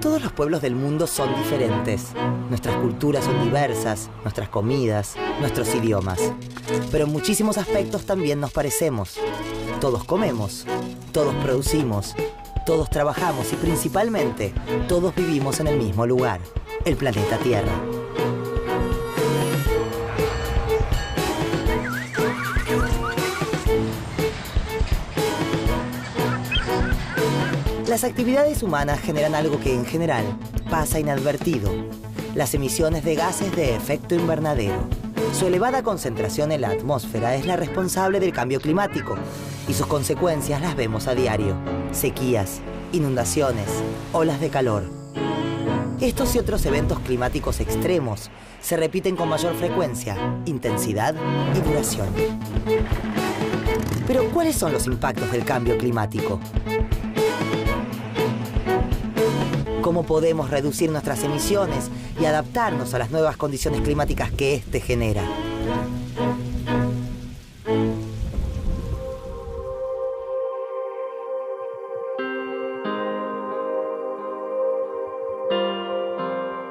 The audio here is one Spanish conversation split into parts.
Todos los pueblos del mundo son diferentes. Nuestras culturas son diversas, nuestras comidas, nuestros idiomas. Pero en muchísimos aspectos también nos parecemos. Todos comemos, todos producimos, todos trabajamos y principalmente todos vivimos en el mismo lugar, el planeta Tierra. Las actividades humanas generan algo que en general pasa inadvertido: las emisiones de gases de efecto invernadero. Su elevada concentración en la atmósfera es la responsable del cambio climático y sus consecuencias las vemos a diario: sequías, inundaciones, olas de calor. Estos y otros eventos climáticos extremos se repiten con mayor frecuencia, intensidad y duración. Pero, ¿cuáles son los impactos del cambio climático? ¿Cómo podemos reducir nuestras emisiones y adaptarnos a las nuevas condiciones climáticas que éste genera?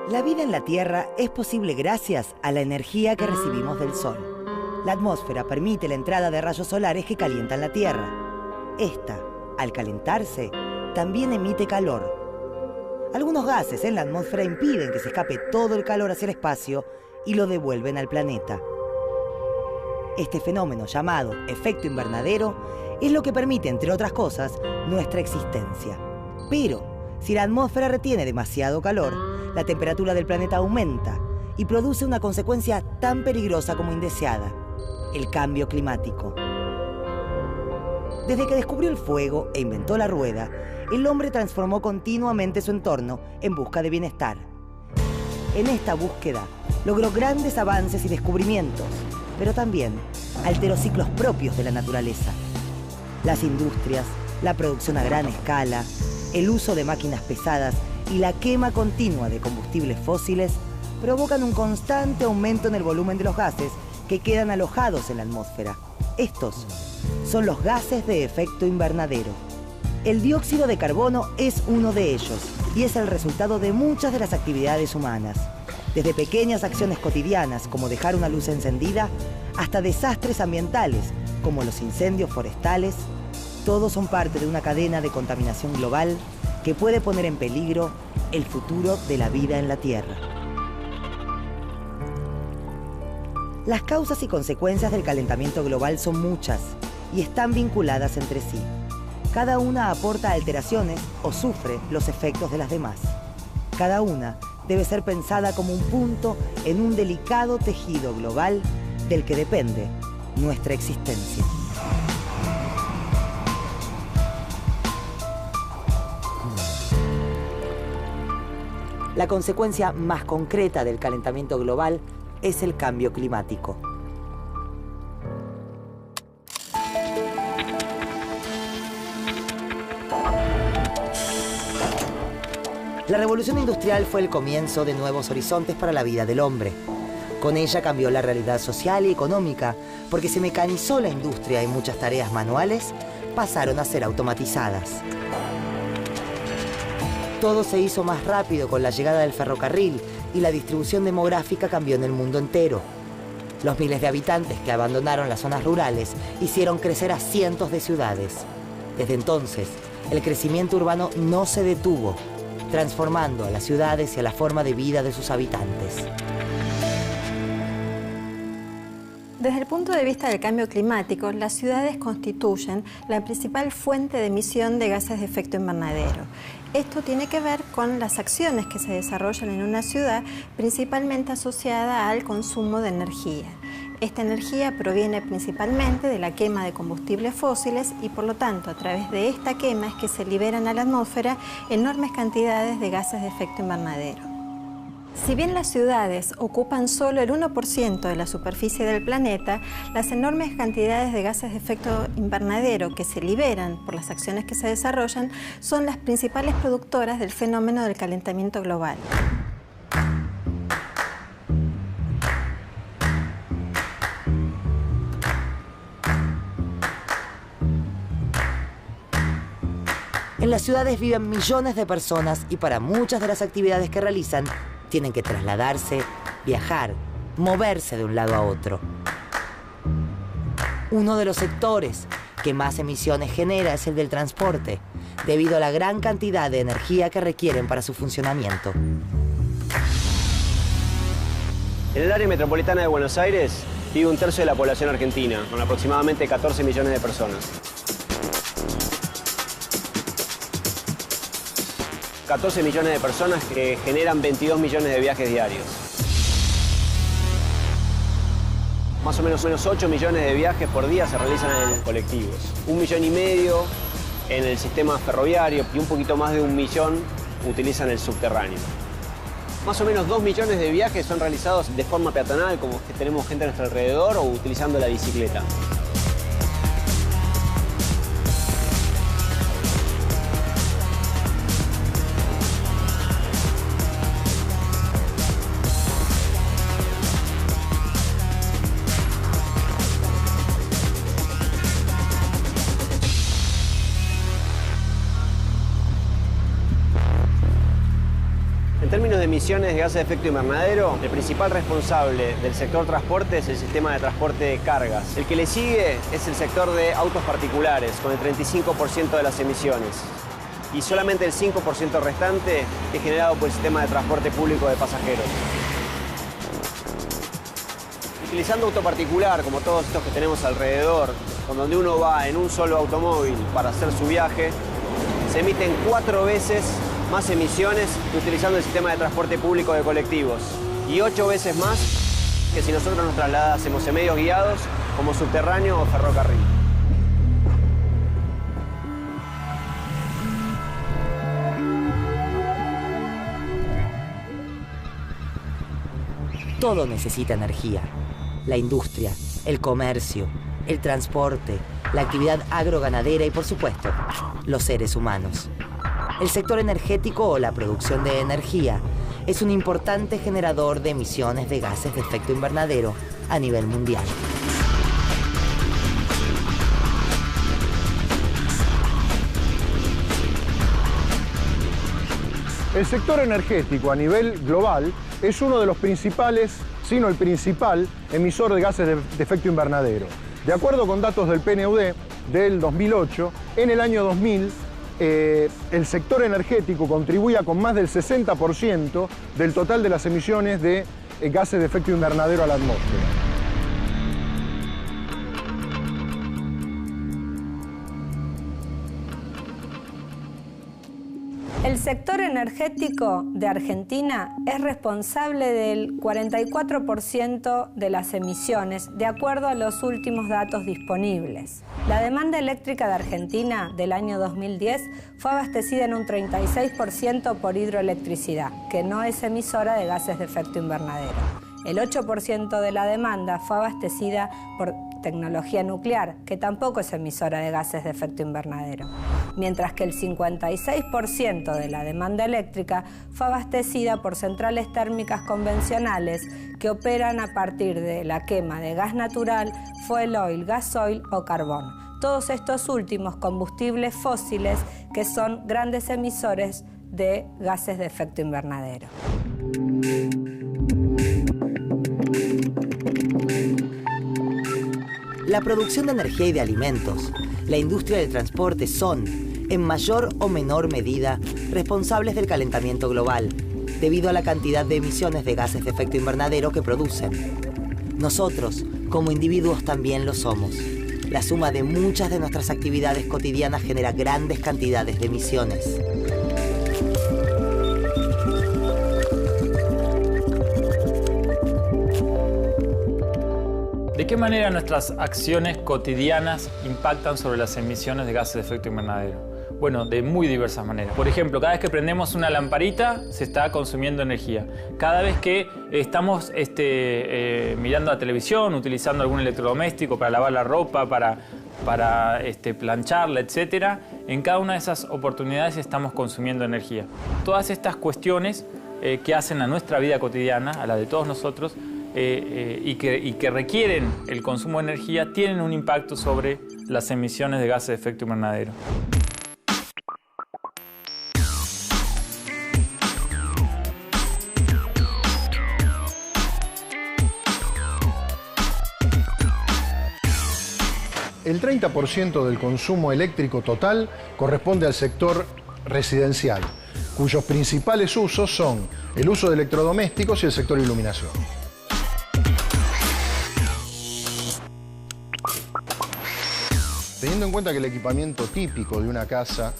La vida en la Tierra es posible gracias a la energía que recibimos del Sol. La atmósfera permite la entrada de rayos solares que calientan la Tierra. Esta, al calentarse, también emite calor. Algunos gases en la atmósfera impiden que se escape todo el calor hacia el espacio y lo devuelven al planeta. Este fenómeno, llamado efecto invernadero, es lo que permite, entre otras cosas, nuestra existencia. Pero, si la atmósfera retiene demasiado calor, la temperatura del planeta aumenta y produce una consecuencia tan peligrosa como indeseada: el cambio climático. Desde que descubrió el fuego e inventó la rueda, el hombre transformó continuamente su entorno en busca de bienestar. En esta búsqueda, logró grandes avances y descubrimientos, pero también alteró ciclos propios de la naturaleza. Las industrias, la producción a gran escala, el uso de máquinas pesadas y la quema continua de combustibles fósiles provocan un constante aumento en el volumen de los gases que quedan alojados en la atmósfera. Estos son los gases de efecto invernadero. El dióxido de carbono es uno de ellos y es el resultado de muchas de las actividades humanas. Desde pequeñas acciones cotidianas como dejar una luz encendida hasta desastres ambientales como los incendios forestales, todos son parte de una cadena de contaminación global que puede poner en peligro el futuro de la vida en la Tierra. Las causas y consecuencias del calentamiento global son muchas y están vinculadas entre sí. Cada una aporta alteraciones o sufre los efectos de las demás. Cada una debe ser pensada como un punto en un delicado tejido global del que depende nuestra existencia. La consecuencia más concreta del calentamiento global es el cambio climático. La revolución industrial fue el comienzo de nuevos horizontes para la vida del hombre. Con ella cambió la realidad social y económica, porque se mecanizó la industria y muchas tareas manuales pasaron a ser automatizadas. Todo se hizo más rápido con la llegada del ferrocarril y la distribución demográfica cambió en el mundo entero. Los miles de habitantes que abandonaron las zonas rurales hicieron crecer a cientos de ciudades. Desde entonces, el crecimiento urbano no se detuvo, transformando a las ciudades y a la forma de vida de sus habitantes. Desde el punto de vista del cambio climático, las ciudades constituyen la principal fuente de emisión de gases de efecto invernadero. Esto tiene que ver con las acciones que se desarrollan en una ciudad, principalmente asociada al consumo de energía. Esta energía proviene principalmente de la quema de combustibles fósiles y, por lo tanto, a través de esta quema es que se liberan a la atmósfera enormes cantidades de gases de efecto invernadero. Si bien las ciudades ocupan solo el 1% de la superficie del planeta, las enormes cantidades de gases de efecto invernadero que se liberan por las acciones que se desarrollan son las principales productoras del fenómeno del calentamiento global. En las ciudades viven millones de personas y para muchas de las actividades que realizan tienen que trasladarse, viajar, moverse de un lado a otro. Uno de los sectores que más emisiones genera es el del transporte, debido a la gran cantidad de energía que requieren para su funcionamiento. En el área metropolitana de Buenos Aires vive un tercio de la población argentina, con aproximadamente 14 millones de personas. 14 millones de personas que generan 22 millones de viajes diarios. Más o menos 8 millones de viajes por día se realizan en colectivos. 1,5 millones en el sistema ferroviario y un poquito más de 1 millón utilizan el subterráneo. Más o menos 2 millones de viajes son realizados de forma peatonal, como que tenemos gente a nuestro alrededor, o utilizando la bicicleta. En términos de emisiones de gases de efecto invernadero, el principal responsable del sector transporte es el sistema de transporte de cargas. El que le sigue es el sector de autos particulares, con el 35% de las emisiones. Y solamente el 5% restante es generado por el sistema de transporte público de pasajeros. Utilizando auto particular, como todos estos que tenemos alrededor, con donde uno va en un solo automóvil para hacer su viaje, se emiten 4 veces más emisiones que utilizando el sistema de transporte público de colectivos y 8 veces más que si nosotros nos trasladásemos en medios guiados como subterráneo o ferrocarril. Todo necesita energía. La industria, el comercio, el transporte, la actividad agroganadera y, por supuesto, los seres humanos. El sector energético o la producción de energía es un importante generador de emisiones de gases de efecto invernadero a nivel mundial. El sector energético a nivel global es uno de los principales, si no el principal, emisor de gases de efecto invernadero. De acuerdo con datos del PNUD del 2008, en el año 2000, el sector energético contribuía con más del 60% del total de las emisiones de gases de efecto invernadero a la atmósfera. El sector energético de Argentina es responsable del 44% de las emisiones, de acuerdo a los últimos datos disponibles. La demanda eléctrica de Argentina del año 2010 fue abastecida en un 36% por hidroelectricidad, que no es emisora de gases de efecto invernadero. El 8% de la demanda fue abastecida por tecnología nuclear, que tampoco es emisora de gases de efecto invernadero, mientras que el 56% de la demanda eléctrica fue abastecida por centrales térmicas convencionales que operan a partir de la quema de gas natural, fuel oil, gasoil o carbón. Todos estos últimos combustibles fósiles que son grandes emisores de gases de efecto invernadero. La producción de energía y de alimentos, la industria del transporte son, en mayor o menor medida, responsables del calentamiento global, debido a la cantidad de emisiones de gases de efecto invernadero que producen. Nosotros, como individuos, también lo somos. La suma de muchas de nuestras actividades cotidianas genera grandes cantidades de emisiones. ¿De qué manera nuestras acciones cotidianas impactan sobre las emisiones de gases de efecto invernadero? Bueno, de muy diversas maneras. Por ejemplo, cada vez que prendemos una lamparita se está consumiendo energía. Cada vez que estamos mirando la televisión, utilizando algún electrodoméstico para lavar la ropa, para plancharla, etc., en cada una de esas oportunidades estamos consumiendo energía. Todas estas cuestiones que hacen a nuestra vida cotidiana, a la de todos nosotros, y que requieren el consumo de energía, tienen un impacto sobre las emisiones de gases de efecto invernadero. el 30% del consumo eléctrico total corresponde al sector residencial, cuyos principales usos son el uso de electrodomésticos y el sector iluminación. Teniendo en cuenta que el equipamiento típico de una casa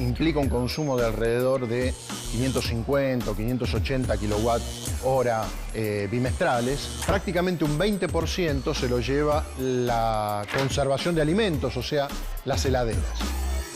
implica un consumo de alrededor de 550 o 580 kWh bimestrales, prácticamente un 20% se lo lleva la conservación de alimentos, o sea, las heladeras.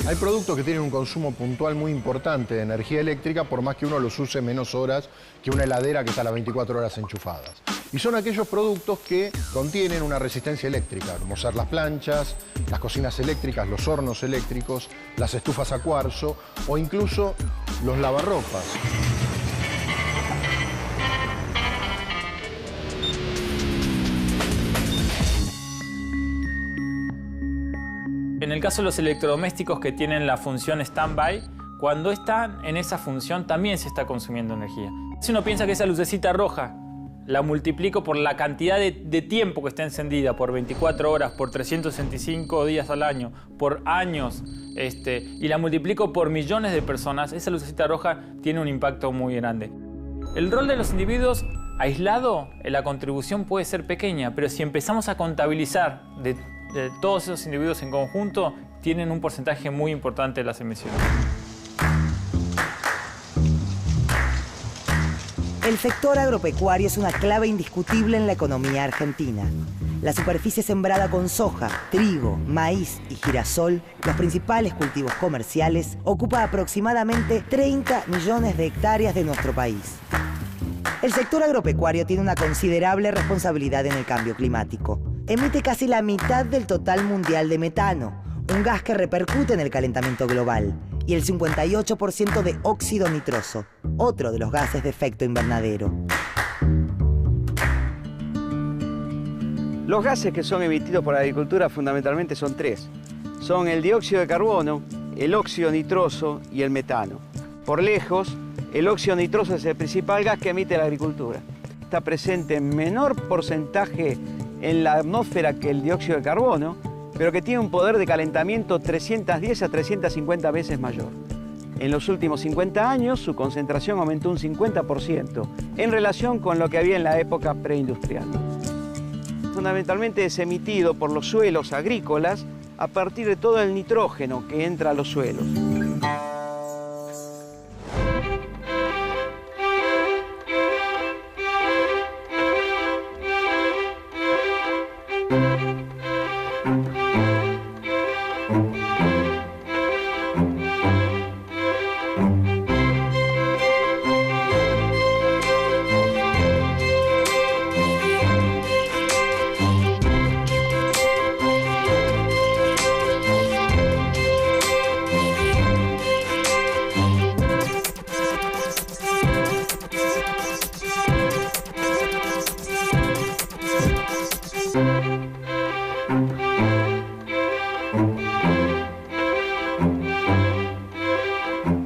Hay productos que tienen un consumo puntual muy importante de energía eléctrica, por más que uno los use menos horas que una heladera que está a las 24 horas enchufadas. Y son aquellos productos que contienen una resistencia eléctrica, como ser las planchas, las cocinas eléctricas, los hornos eléctricos, las estufas a cuarzo o incluso los lavarropas. En el caso de los electrodomésticos que tienen la función standby, cuando están en esa función también se está consumiendo energía. Si uno piensa que esa lucecita roja la multiplico por la cantidad de tiempo que está encendida, por 24 horas, por 365 días al año, por años, y la multiplico por millones de personas, esa lucecita roja tiene un impacto muy grande. El rol de los individuos aislado, la contribución puede ser pequeña, pero si empezamos a contabilizar de todos esos individuos en conjunto, tienen un porcentaje muy importante de las emisiones. El sector agropecuario es una clave indiscutible en la economía argentina. La superficie sembrada con soja, trigo, maíz y girasol, los principales cultivos comerciales, ocupa aproximadamente 30 millones de hectáreas de nuestro país. El sector agropecuario tiene una considerable responsabilidad en el cambio climático. Emite casi la mitad del total mundial de metano, un gas que repercute en el calentamiento global, y el 58% de óxido nitroso, otro de los gases de efecto invernadero. Los gases que son emitidos por la agricultura fundamentalmente son tres. Son el dióxido de carbono, el óxido nitroso y el metano. Por lejos, el óxido nitroso es el principal gas que emite la agricultura. Está presente en menor porcentaje en la atmósfera que el dióxido de carbono, pero que tiene un poder de calentamiento 310 a 350 veces mayor. En los últimos 50 años, su concentración aumentó un 50% en relación con lo que había en la época preindustrial. Fundamentalmente es emitido por los suelos agrícolas a partir de todo el nitrógeno que entra a los suelos.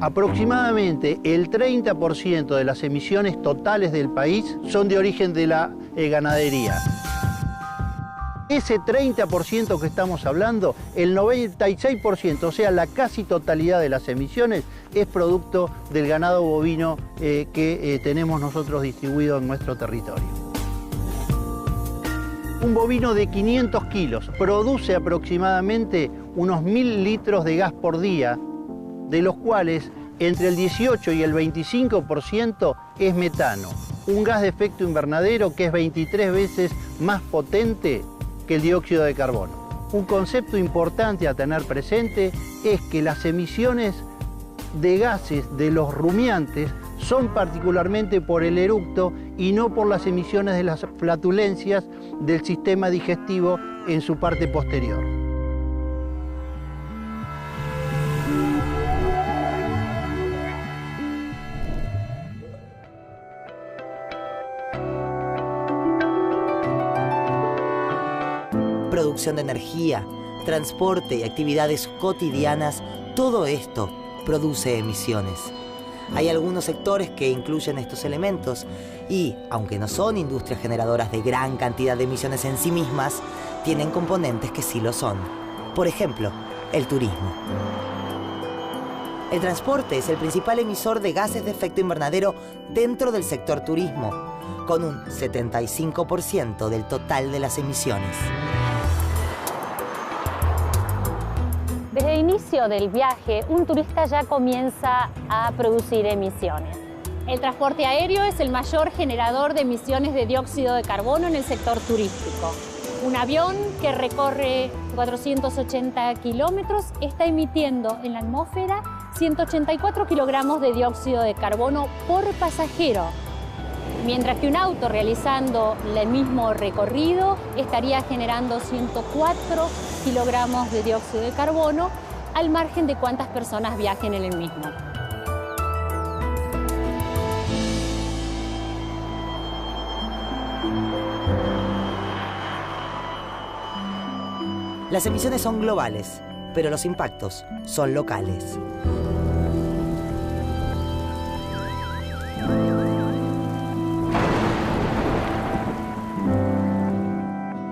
Aproximadamente el 30% de las emisiones totales del país son de origen de la ganadería. Ese 30% que estamos hablando, el 96%, o sea, la casi totalidad de las emisiones, es producto del ganado bovino que tenemos nosotros distribuido en nuestro territorio. Un bovino de 500 kilos produce aproximadamente unos 1000 litros de gas por día, de los cuales entre el 18 y el 25% es metano, un gas de efecto invernadero que es 23 veces más potente que el dióxido de carbono. Un concepto importante a tener presente es que las emisiones de gases de los rumiantes son particularmente por el eructo y no por las emisiones de las flatulencias del sistema digestivo en su parte posterior. Producción de energía, transporte y actividades cotidianas, todo esto produce emisiones. Hay algunos sectores que incluyen estos elementos y, aunque no son industrias generadoras de gran cantidad de emisiones en sí mismas, tienen componentes que sí lo son. Por ejemplo, el turismo. El transporte es el principal emisor de gases de efecto invernadero dentro del sector turismo, con un 75% del total de las emisiones. Desde el inicio del viaje, un turista ya comienza a producir emisiones. El transporte aéreo es el mayor generador de emisiones de dióxido de carbono en el sector turístico. Un avión que recorre 480 kilómetros está emitiendo en la atmósfera 184 kilogramos de dióxido de carbono por pasajero, mientras que un auto realizando el mismo recorrido estaría generando 104 kilogramos de dióxido de carbono al margen de cuántas personas viajen en el mismo. Las emisiones son globales, pero los impactos son locales.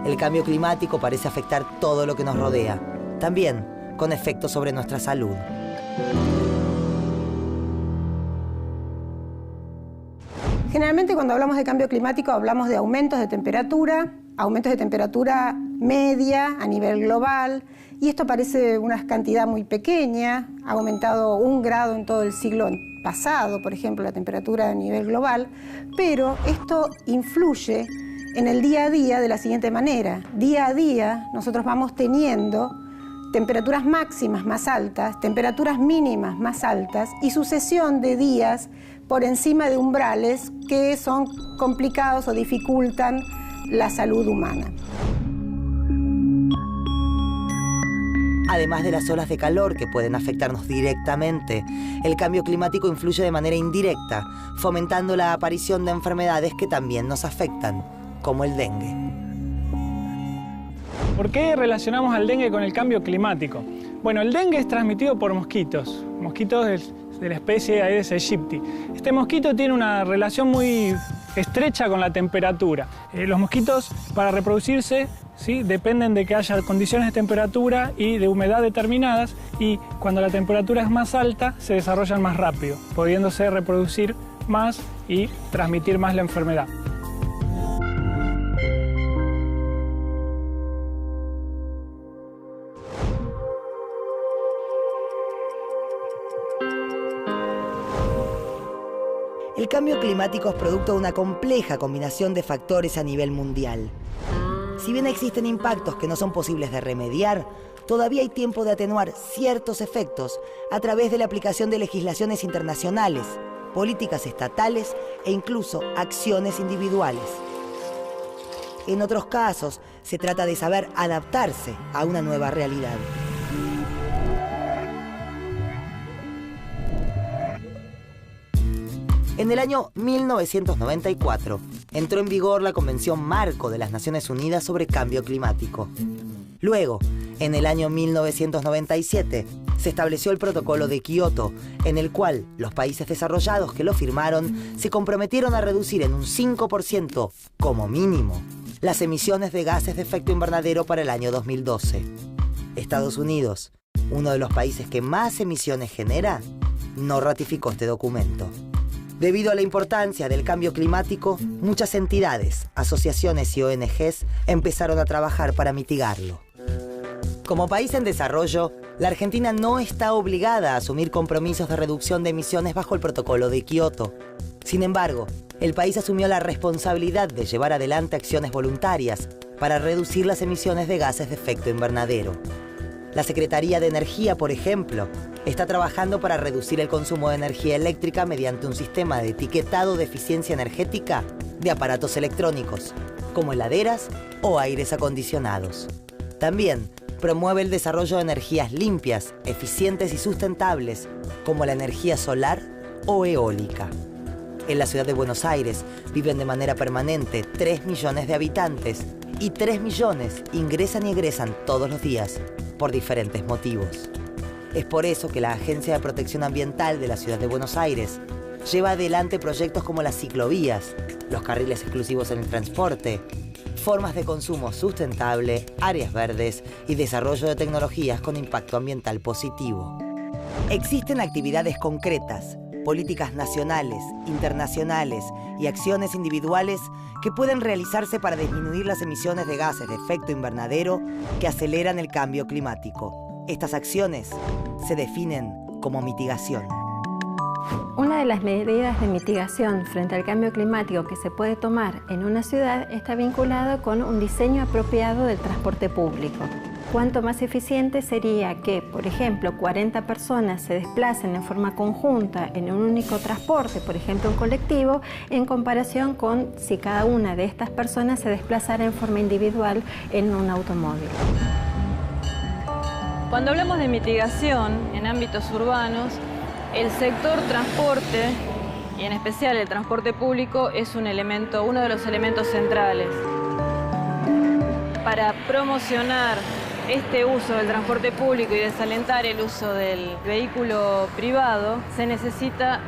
El cambio climático parece afectar todo lo que nos rodea, también con efectos sobre nuestra salud. Generalmente cuando hablamos de cambio climático hablamos de aumentos de temperatura media a nivel global, y esto parece una cantidad muy pequeña. Ha aumentado 1 grado en todo el siglo pasado, por ejemplo, la temperatura a nivel global, pero esto influye en el día a día de la siguiente manera. Día a día nosotros vamos teniendo temperaturas máximas más altas, temperaturas mínimas más altas y sucesión de días por encima de umbrales que son complicados o dificultan la salud humana. Además de las olas de calor que pueden afectarnos directamente, el cambio climático influye de manera indirecta, fomentando la aparición de enfermedades que también nos afectan, como el dengue. ¿Por qué relacionamos al dengue con el cambio climático? Bueno, el dengue es transmitido por mosquitos de la especie Aedes aegypti. Este mosquito tiene una relación muy estrecha con la temperatura. Los mosquitos, para reproducirse, ¿sí?, dependen de que haya condiciones de temperatura y de humedad determinadas, y cuando la temperatura es más alta se desarrollan más rápido, pudiéndose reproducir más y transmitir más la enfermedad. El cambio climático es producto de una compleja combinación de factores a nivel mundial. Si bien existen impactos que no son posibles de remediar, todavía hay tiempo de atenuar ciertos efectos a través de la aplicación de legislaciones internacionales, políticas estatales e incluso acciones individuales. En otros casos, se trata de saber adaptarse a una nueva realidad. En el año 1994, entró en vigor la Convención Marco de las Naciones Unidas sobre Cambio Climático. Luego, en el año 1997, se estableció el Protocolo de Kioto, en el cual los países desarrollados que lo firmaron se comprometieron a reducir en un 5%, como mínimo, las emisiones de gases de efecto invernadero para el año 2012. Estados Unidos, uno de los países que más emisiones genera, no ratificó este documento. Debido a la importancia del cambio climático, muchas entidades, asociaciones y ONGs empezaron a trabajar para mitigarlo. Como país en desarrollo, la Argentina no está obligada a asumir compromisos de reducción de emisiones bajo el Protocolo de Kioto. Sin embargo, el país asumió la responsabilidad de llevar adelante acciones voluntarias para reducir las emisiones de gases de efecto invernadero. La Secretaría de Energía, por ejemplo, está trabajando para reducir el consumo de energía eléctrica mediante un sistema de etiquetado de eficiencia energética de aparatos electrónicos, como heladeras o aires acondicionados. También promueve el desarrollo de energías limpias, eficientes y sustentables, como la energía solar o eólica. En la ciudad de Buenos Aires viven de manera permanente 3 millones de habitantes y 3 millones ingresan y egresan todos los días por diferentes motivos. Es por eso que la Agencia de Protección Ambiental de la Ciudad de Buenos Aires lleva adelante proyectos como las ciclovías, los carriles exclusivos en el transporte, formas de consumo sustentable, áreas verdes y desarrollo de tecnologías con impacto ambiental positivo. Existen actividades concretas, políticas nacionales, internacionales y acciones individuales que pueden realizarse para disminuir las emisiones de gases de efecto invernadero que aceleran el cambio climático. Estas acciones se definen como mitigación. Una de las medidas de mitigación frente al cambio climático que se puede tomar en una ciudad está vinculado con un diseño apropiado del transporte público. Cuanto más eficiente sería que, por ejemplo, 40 personas se desplacen en forma conjunta en un único transporte, por ejemplo un colectivo, en comparación con si cada una de estas personas se desplazara en forma individual en un automóvil. Cuando hablamos de mitigación en ámbitos urbanos, el sector transporte, y en especial el transporte público, es uno de los elementos centrales. Para promocionar este uso del transporte público y desalentar el uso del vehículo privado, se necesita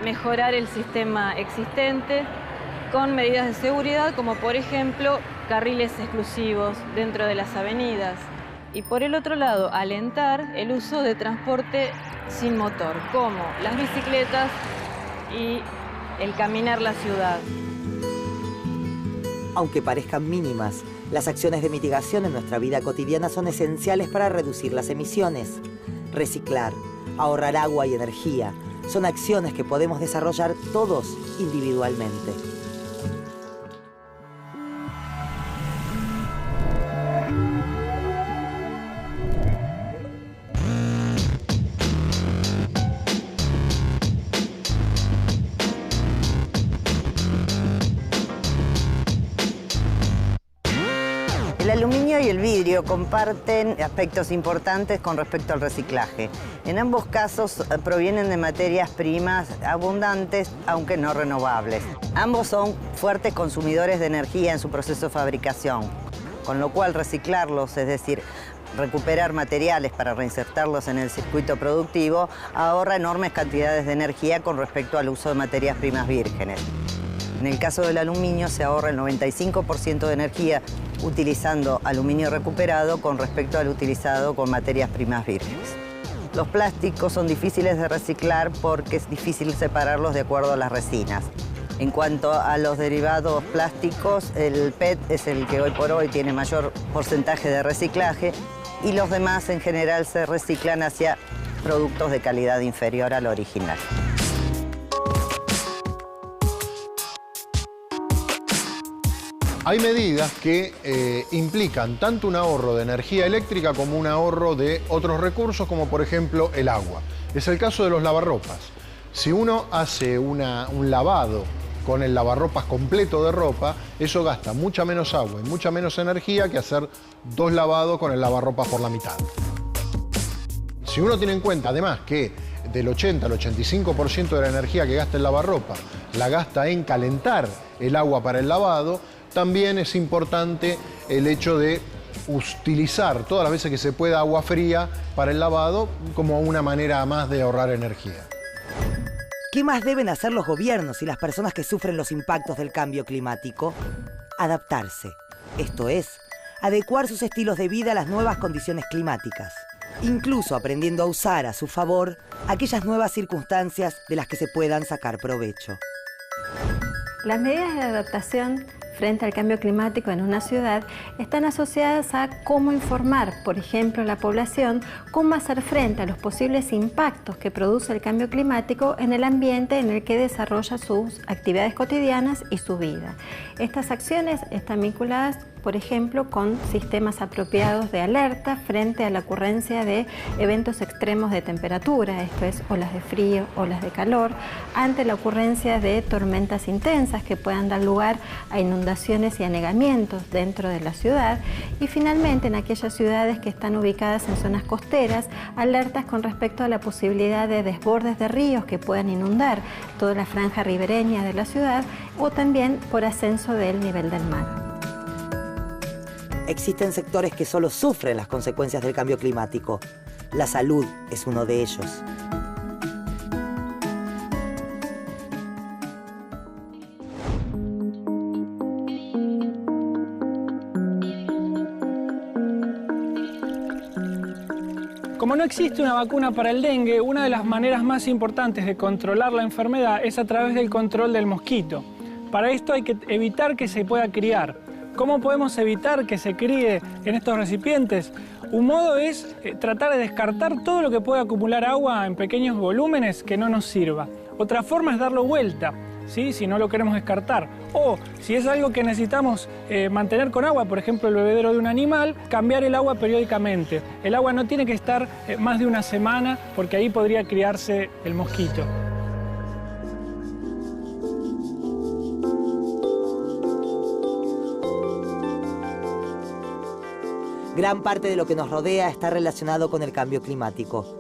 mejorar el sistema existente con medidas de seguridad, como por ejemplo carriles exclusivos dentro de las avenidas. Y por el otro lado, alentar el uso de transporte sin motor, como las bicicletas y el caminar la ciudad. Aunque parezcan mínimas, las acciones de mitigación en nuestra vida cotidiana son esenciales para reducir las emisiones. Reciclar, ahorrar agua y energía son acciones que podemos desarrollar todos individualmente. El aluminio y el vidrio comparten aspectos importantes con respecto al reciclaje. En ambos casos provienen de materias primas abundantes, aunque no renovables. Ambos son fuertes consumidores de energía en su proceso de fabricación, con lo cual reciclarlos, es decir, recuperar materiales para reinsertarlos en el circuito productivo, ahorra enormes cantidades de energía con respecto al uso de materias primas vírgenes. En el caso del aluminio se ahorra el 95% de energía utilizando aluminio recuperado con respecto al utilizado con materias primas vírgenes. Los plásticos son difíciles de reciclar porque es difícil separarlos de acuerdo a las resinas. En cuanto a los derivados plásticos, el PET es el que hoy por hoy tiene mayor porcentaje de reciclaje y los demás en general se reciclan hacia productos de calidad inferior al original. Hay medidas que implican tanto un ahorro de energía eléctrica como un ahorro de otros recursos, como por ejemplo el agua. Es el caso de los lavarropas. Si uno hace un lavado con el lavarropas completo de ropa, eso gasta mucha menos agua y mucha menos energía que hacer 2 lavados con el lavarropas por la mitad. Si uno tiene en cuenta además que del 80 al 85% de la energía que gasta el lavarropa la gasta en calentar el agua para el lavado, también es importante el hecho de utilizar todas las veces que se pueda agua fría para el lavado como una manera más de ahorrar energía. ¿Qué más deben hacer los gobiernos y las personas que sufren los impactos del cambio climático? Adaptarse, esto es, adecuar sus estilos de vida a las nuevas condiciones climáticas, incluso aprendiendo a usar a su favor aquellas nuevas circunstancias de las que se puedan sacar provecho. Las medidas de adaptación frente al cambio climático en una ciudad están asociadas a cómo informar, por ejemplo, a la población cómo hacer frente a los posibles impactos que produce el cambio climático en el ambiente en el que desarrolla sus actividades cotidianas y su vida. Estas acciones están vinculadas, por ejemplo, con sistemas apropiados de alerta frente a la ocurrencia de eventos extremos de temperatura, esto es, olas de frío, olas de calor, ante la ocurrencia de tormentas intensas que puedan dar lugar a inundaciones y anegamientos dentro de la ciudad, y finalmente en aquellas ciudades que están ubicadas en zonas costeras, alertas con respecto a la posibilidad de desbordes de ríos que puedan inundar toda la franja ribereña de la ciudad o también por ascenso del nivel del mar. Existen sectores que solo sufren las consecuencias del cambio climático, La salud es uno de ellos. Como no existe una vacuna para el dengue, una de las maneras más importantes de controlar la enfermedad es a través del control del mosquito. Para esto hay que evitar que se pueda criar. ¿Cómo podemos evitar que se críe en estos recipientes? Un modo es tratar de descartar todo lo que pueda acumular agua en pequeños volúmenes que no nos sirva. Otra forma es darlo vuelta, ¿sí? Si no lo queremos descartar. O si es algo que necesitamos mantener con agua, por ejemplo el bebedero de un animal, cambiar el agua periódicamente. El agua no tiene que estar más de una semana porque ahí podría criarse el mosquito. Gran parte de lo que nos rodea está relacionado con el cambio climático.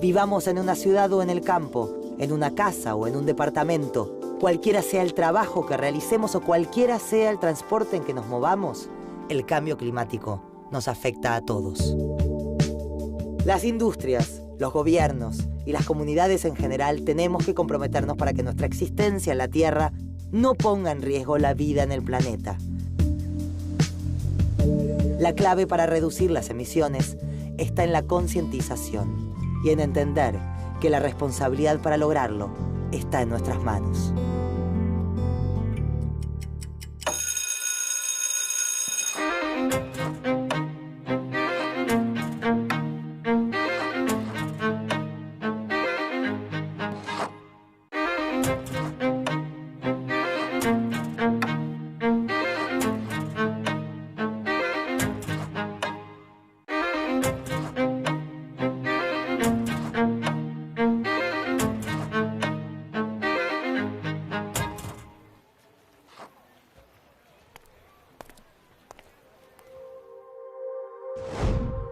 Vivamos en una ciudad o en el campo, en una casa o en un departamento, cualquiera sea el trabajo que realicemos o cualquiera sea el transporte en que nos movamos, el cambio climático nos afecta a todos. Las industrias, los gobiernos y las comunidades en general tenemos que comprometernos para que nuestra existencia en la Tierra no ponga en riesgo la vida en el planeta. La clave para reducir las emisiones está en la concientización y en entender que la responsabilidad para lograrlo está en nuestras manos.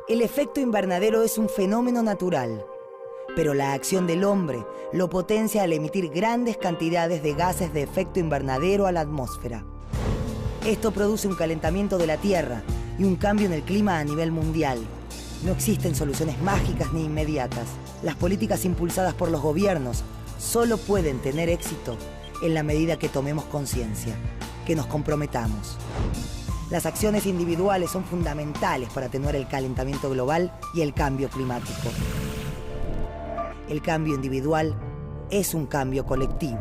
El efecto invernadero es un fenómeno natural, pero la acción del hombre lo potencia al emitir grandes cantidades de gases de efecto invernadero a la atmósfera. Esto produce un calentamiento de la Tierra y un cambio en el clima a nivel mundial. No existen soluciones mágicas ni inmediatas. Las políticas impulsadas por los gobiernos solo pueden tener éxito en la medida que tomemos conciencia, que nos comprometamos. Las acciones individuales son fundamentales para atenuar el calentamiento global y el cambio climático. El cambio individual es un cambio colectivo.